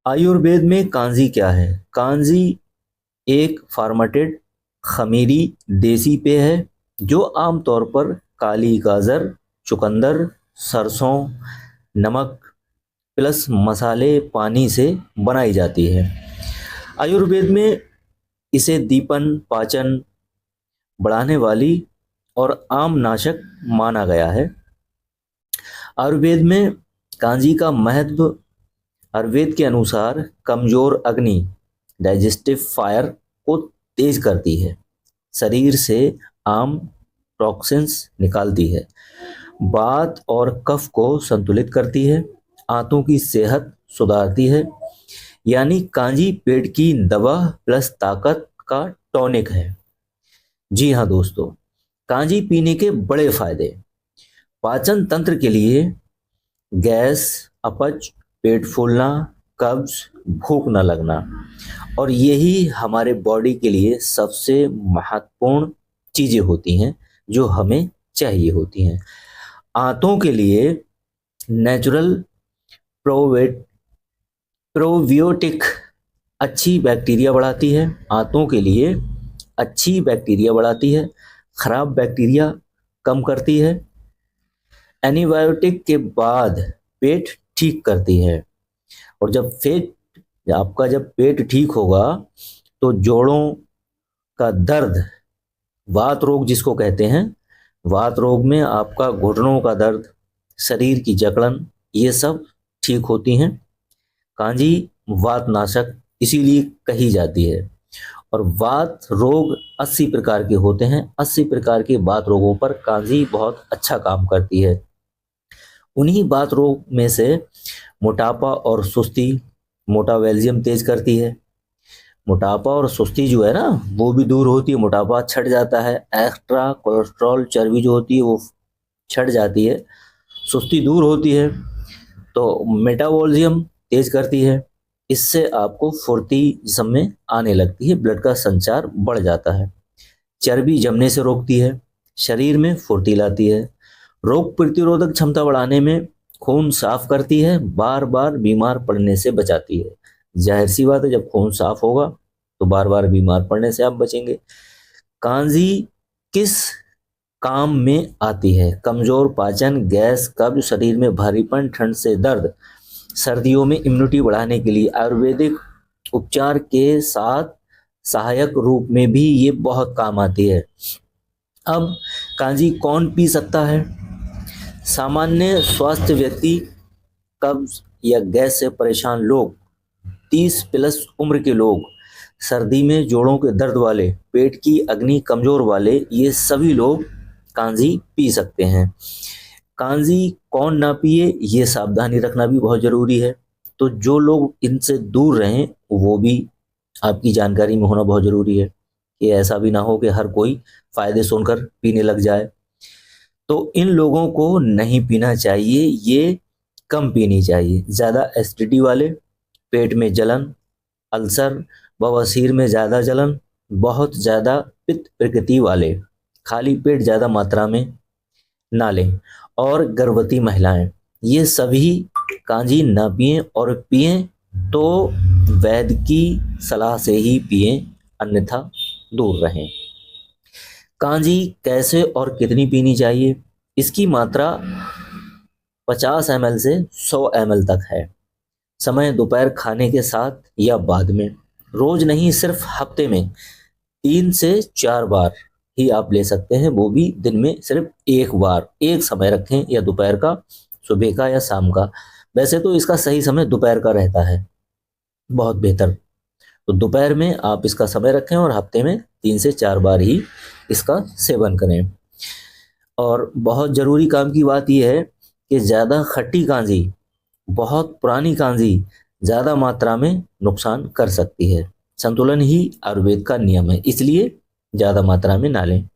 आयुर्वेद में कांजी क्या है? कांजी एक फार्मेटेड खमीरी देसी पेय है जो आमतौर पर काली गाजर, चुकंदर, सरसों, नमक प्लस मसाले पानी से बनाई जाती है। आयुर्वेद में इसे दीपन, पाचन बढ़ाने वाली और आम नाशक माना गया है। आयुर्वेद में कांजी का महत्व आयुर्वेद के अनुसार कमजोर अग्नि डाइजेस्टिव फायर को तेज करती है, शरीर से आम टॉक्सिन्स निकालती है, वात और कफ को संतुलित करती है, आंतों की सेहत सुधारती है। यानी कांजी पेट की दवा प्लस ताकत का टॉनिक है। जी हाँ दोस्तों, कांजी पीने के बड़े फायदे। पाचन तंत्र के लिए गैस, अपच, पेट फूलना, कब्ज, भूख न लगना, और यही हमारे बॉडी के लिए सबसे महत्वपूर्ण चीज़ें होती हैं जो हमें चाहिए होती हैं। आंतों के लिए नेचुरल प्रोवेट प्रोबियोटिक अच्छी बैक्टीरिया बढ़ाती है। आंतों के लिए अच्छी बैक्टीरिया बढ़ाती है, खराब बैक्टीरिया कम करती है। एंटीबायोटिक के बाद पेट ठीक करती है। और जब पेट ठीक होगा तो जोड़ों का दर्द, वात रोग जिसको कहते हैं, वात रोग में आपका घुटनों का दर्द, शरीर की जकड़न, ये सब ठीक होती हैं। कांजी वात नाशक इसीलिए कही जाती है। और वात रोग 80 प्रकार के होते हैं। 80 प्रकार के वात रोगों पर कांजी बहुत अच्छा काम करती है। उन्हीं बात रोग में से मोटापा और सुस्ती, मोटावेल्जियम तेज करती है। मोटापा और सुस्ती जो है ना, वो भी दूर होती है, मोटापा छट जाता है। एक्स्ट्रा कोलेस्ट्रॉल चर्बी जो होती है वो छट जाती है, सुस्ती दूर होती है। तो मेटाबॉलिज्म तेज करती है, इससे आपको फुर्ती जिस्म में आने लगती है, ब्लड का संचार बढ़ जाता है। चर्बी जमने से रोकती है, शरीर में फुर्ती लाती है, रोग प्रतिरोधक क्षमता बढ़ाने में खून साफ करती है, बार बार बीमार पड़ने से बचाती है। जाहिर सी बात है, जब खून साफ होगा तो बार बार बीमार पड़ने से आप बचेंगे। कांजी किस काम में आती है? कमजोर पाचन, गैस, कब्ज, शरीर में भारीपन, ठंड से दर्द, सर्दियों में इम्यूनिटी बढ़ाने के लिए आयुर्वेदिक उपचार के साथ सहायक रूप में भी ये बहुत काम आती है। अब कांजी कौन पी सकता है? सामान्य स्वास्थ्य व्यक्ति, कब्ज या गैस से परेशान लोग, 30 प्लस उम्र के लोग, सर्दी में जोड़ों के दर्द वाले, पेट की अग्नि कमजोर वाले, ये सभी लोग कांजी पी सकते हैं। कांजी कौन ना पिए, ये सावधानी रखना भी बहुत जरूरी है। तो जो लोग इनसे दूर रहें वो भी आपकी जानकारी में होना बहुत जरूरी है, कि ऐसा भी ना हो कि हर कोई फायदे सुनकर पीने लग जाए। तो इन लोगों को नहीं पीना चाहिए, ये कम पीनी चाहिए। ज़्यादा एसिडिटी वाले, पेट में जलन, अल्सर, बवासीर में ज़्यादा जलन, बहुत ज़्यादा पित्त प्रकृति वाले, खाली पेट ज़्यादा मात्रा में ना लें, और गर्भवती महिलाएं, ये सभी कांजी ना पिएं, और पिएं तो वैद्य की सलाह से ही पिएं, अन्यथा दूर रहें। कांजी कैसे और कितनी पीनी चाहिए? इसकी मात्रा 50 ml से 100 ml तक है। समय दोपहर खाने के साथ या बाद में, रोज नहीं, सिर्फ हफ्ते में 3 से 4 बार ही आप ले सकते हैं, वो भी दिन में सिर्फ एक बार। एक समय रखें, या दोपहर का, सुबह का या शाम का। वैसे तो इसका सही समय दोपहर का रहता है, बहुत बेहतर। तो दोपहर में आप इसका समय रखें और हफ्ते में 3 से 4 बार ही इसका सेवन करें। और बहुत ज़रूरी काम की बात यह है कि ज़्यादा खट्टी कांजी, बहुत पुरानी कांजी ज़्यादा मात्रा में नुकसान कर सकती है। संतुलन ही आयुर्वेद का नियम है, इसलिए ज़्यादा मात्रा में ना लें।